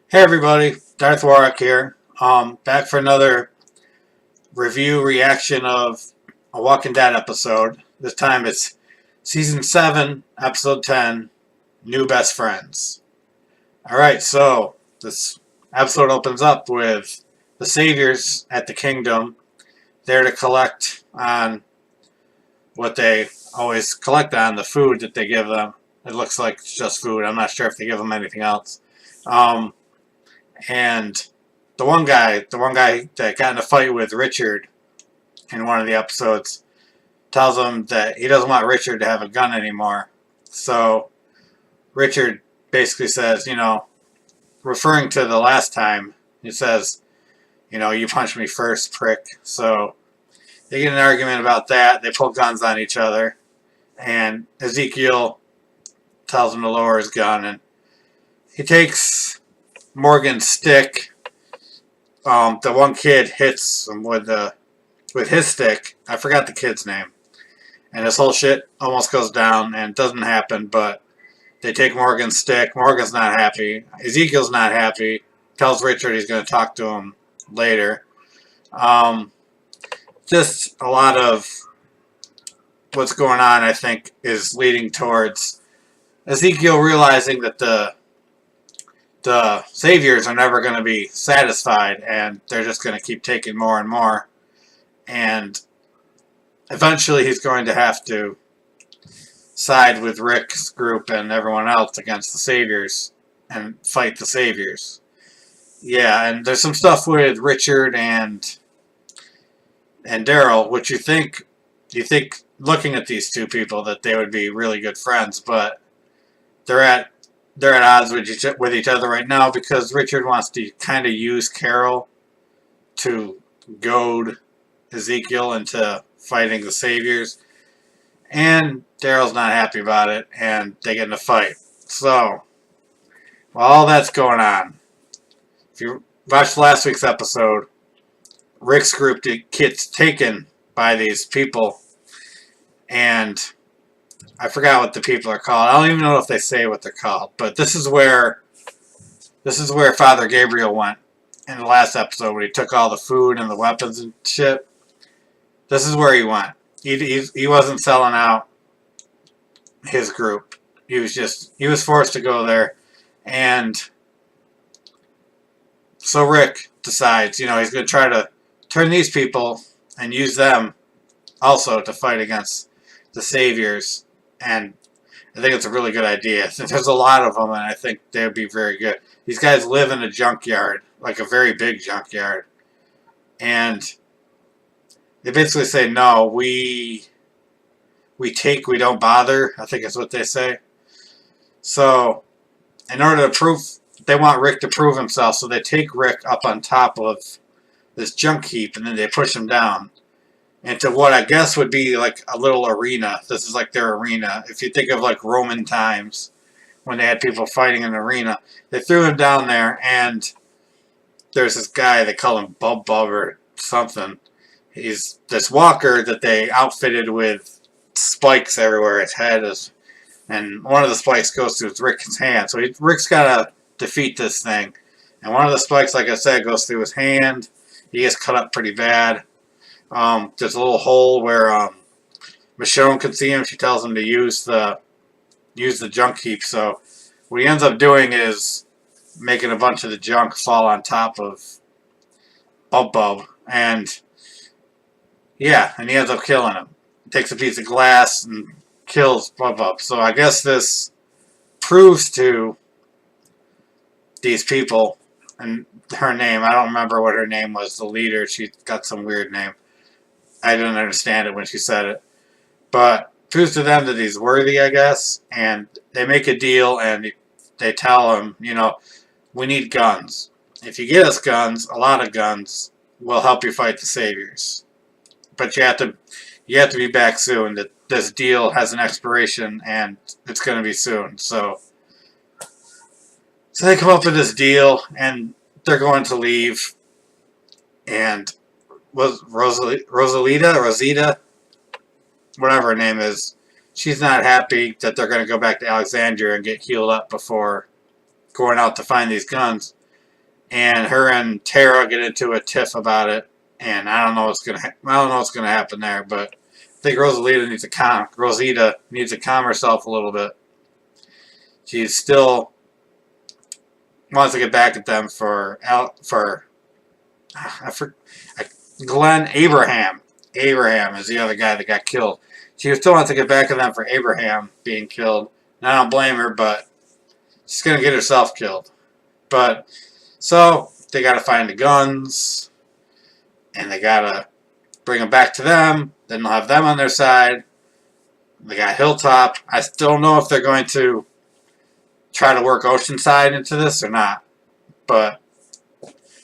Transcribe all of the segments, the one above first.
Hey everybody, Darth Warwick here. Back for another review reaction of a Walking Dead episode. This time it's season 7, episode 10, New Best Friends. Alright, so this episode opens up with the Saviors at the Kingdom there to collect on what they always collect on, the food that they give them. It looks like it's just food. I'm not sure if they give them anything else. And the one guy that got in a fight with Richard in one of the episodes tells him that he doesn't want Richard to have a gun anymore. So Richard basically says, referring to the last time, he says, you punched me first, prick. So they get in an argument about that. They pull guns on each other. And Ezekiel tells him to lower his gun. And he takes Morgan's stick. The one kid hits him with his stick. I forgot the kid's name. And this whole shit almost goes down and it doesn't happen, but they take Morgan's stick. Morgan's not happy. Ezekiel's not happy. Tells Richard he's going to talk to him later. Just a lot of what's going on, I think, is leading towards Ezekiel realizing that the Saviors are never going to be satisfied, and they're just going to keep taking more and more. And eventually he's going to have to side with Rick's group and everyone else against the Saviors and fight the Saviors. Yeah, and there's some stuff with Richard and Daryl, which you think looking at these two people that they would be really good friends, but they're at odds with each other right now because Richard wants to kind of use Carol to goad Ezekiel into fighting the Saviors, and Daryl's not happy about it, and they get in a fight. So, while all that's going on, if you watched last week's episode, Rick's group gets taken by these people, and I forgot what the people are called. I don't even know if they say what they're called, but this is where Father Gabriel went in the last episode when he took all the food and the weapons and shit. This is where he went. He wasn't selling out his group. He was forced to go there, and so Rick decides, he's going to try to turn these people and use them also to fight against the Saviors. And I think it's a really good idea. There's a lot of them, and I think they would be very good. These guys live in a junkyard, like a very big junkyard. And they basically say, no, we take, we don't bother, I think is what they say. So, in order to prove, they want Rick to prove himself, so they take Rick up on top of this junk heap, and then they push him down into what I guess would be like a little arena. This is like their arena. If you think of like Roman times when they had people fighting in an arena, they threw him down there, and there's this guy, they call him Bub or something. He's this walker that they outfitted with spikes everywhere. His head is, and one of the spikes goes through Rick's hand. So Rick's got to defeat this thing. And one of the spikes, like I said, goes through his hand. He gets cut up pretty bad. There's a little hole where Michonne can see him. She tells him to use the junk heap. So what he ends up doing is making a bunch of the junk fall on top of Bub. And yeah, and he ends up killing him. He takes a piece of glass and kills Bub. So I guess this proves to these people, and her name, I don't remember what her name was, the leader, she got some weird name. I didn't understand it when she said it. But proves to them that he's worthy, I guess. And they make a deal, and they tell him, we need guns. If you get us guns, a lot of guns, we'll help you fight the Saviors. But you have to be back soon. That this deal has an expiration, and it's going to be soon. So they come up with this deal, and they're going to leave. And was Rosita, whatever her name is, she's not happy that they're going to go back to Alexandria and get healed up before going out to find these guns. and her and Tara get into a tiff about it. And I don't know what's gonna happen there, but I think Rosita needs to calm herself a little bit. She still wants to get back at them for Glenn Abraham. Abraham is the other guy that got killed. She still wants to get back at them for Abraham being killed. And I don't blame her, but she's gonna get herself killed. But so they gotta find the guns, and they gotta bring them back to them. Then they'll have them on their side. They got Hilltop. I still don't know if they're going to try to work Oceanside into this or not, but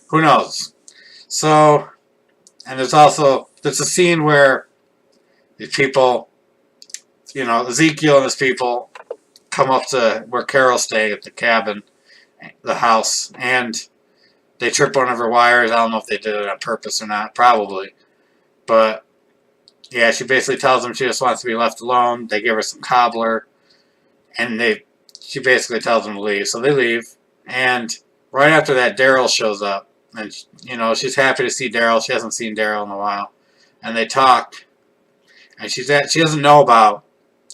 who knows. So, and there's a scene where these people, Ezekiel and his people come up to where Carol's staying at the cabin, the house, and they trip one of her wires. I don't know if they did it on purpose or not, probably, but yeah, she basically tells them she just wants to be left alone. They give her some cobbler, and she basically tells them to leave. So they leave, and right after that, Daryl shows up, and she's happy to see Daryl. She hasn't seen Daryl in a while, and they talk, and she doesn't know about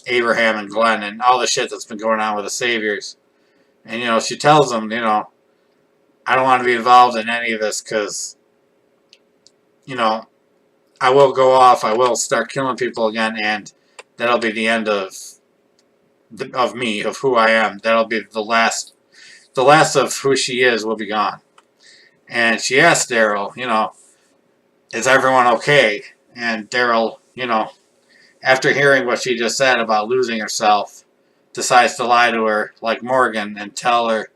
Abraham and Glenn and all the shit that's been going on with the Saviors, and she tells them, I don't want to be involved in any of this because, I will go off. I will start killing people again, and that'll be the end of me, of who I am. That'll be the last of who she is will be gone. And she asked Daryl, is everyone okay? And Daryl, after hearing what she just said about losing herself, decides to lie to her like Morgan and tell her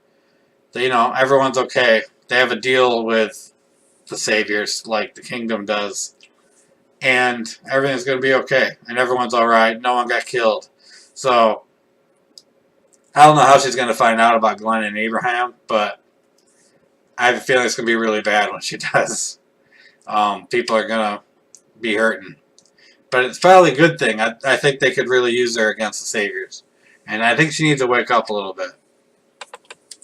that, everyone's okay. They have a deal with the Saviors like the Kingdom does. And everything's going to be okay. And everyone's alright. No one got killed. So, I don't know how she's going to find out about Glenn and Abraham, but I have a feeling it's going to be really bad when she does. People are going to be hurting. But it's probably a good thing. I think they could really use her against the Saviors. And I think she needs to wake up a little bit.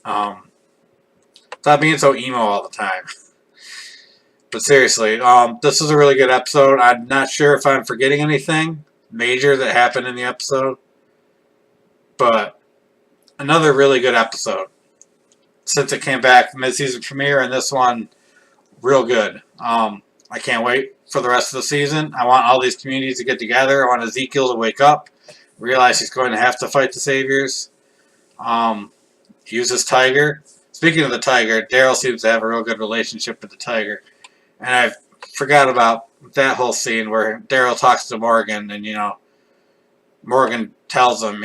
Stop being so emo all the time. But seriously, this was a really good episode. I'm not sure if I'm forgetting anything major that happened in the episode. But another really good episode. Since it came back, mid-season premiere, and this one, real good. I can't wait for the rest of the season. I want all these communities to get together. I want Ezekiel to wake up, realize he's going to have to fight the Saviors. Use his tiger. Speaking of the tiger, Daryl seems to have a real good relationship with the tiger. And I forgot about that whole scene where Daryl talks to Morgan, and, Morgan tells him,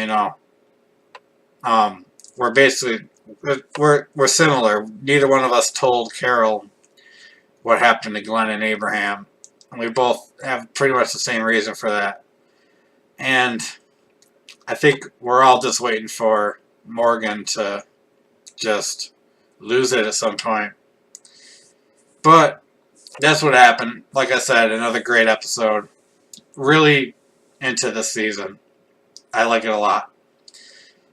we're similar. Neither one of us told Carol what happened to Glenn and Abraham. And we both have pretty much the same reason for that. And I think we're all just waiting for Morgan to just lose it at some point. But that's what happened. Like I said, another great episode. Really into this season. I like it a lot.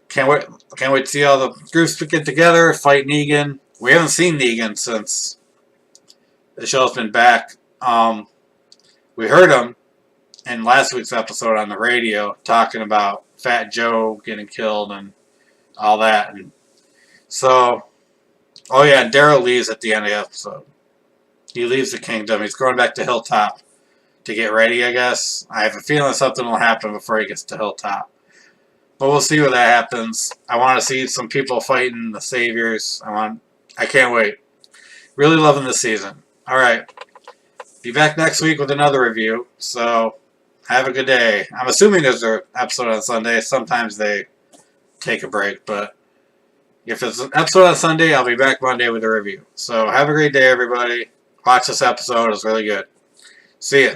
Can't wait to see all the groups get together, fight Negan. We haven't seen Negan since the show's been back. We heard him in last week's episode on the radio talking about Fat Joe getting killed and all that. And so, oh yeah, Daryl leaves at the end of the episode. He leaves the Kingdom. He's going back to Hilltop to get ready, I guess. I have a feeling something will happen before he gets to Hilltop. But we'll see what that happens. I want to see some people fighting the Saviors. I can't wait. Really loving this season. Alright. Be back next week with another review. So, have a good day. I'm assuming there's an episode on Sunday. Sometimes they take a break, but if it's an episode on Sunday, I'll be back Monday with a review. So, have a great day, everybody. Watch this episode. It's really good. See ya.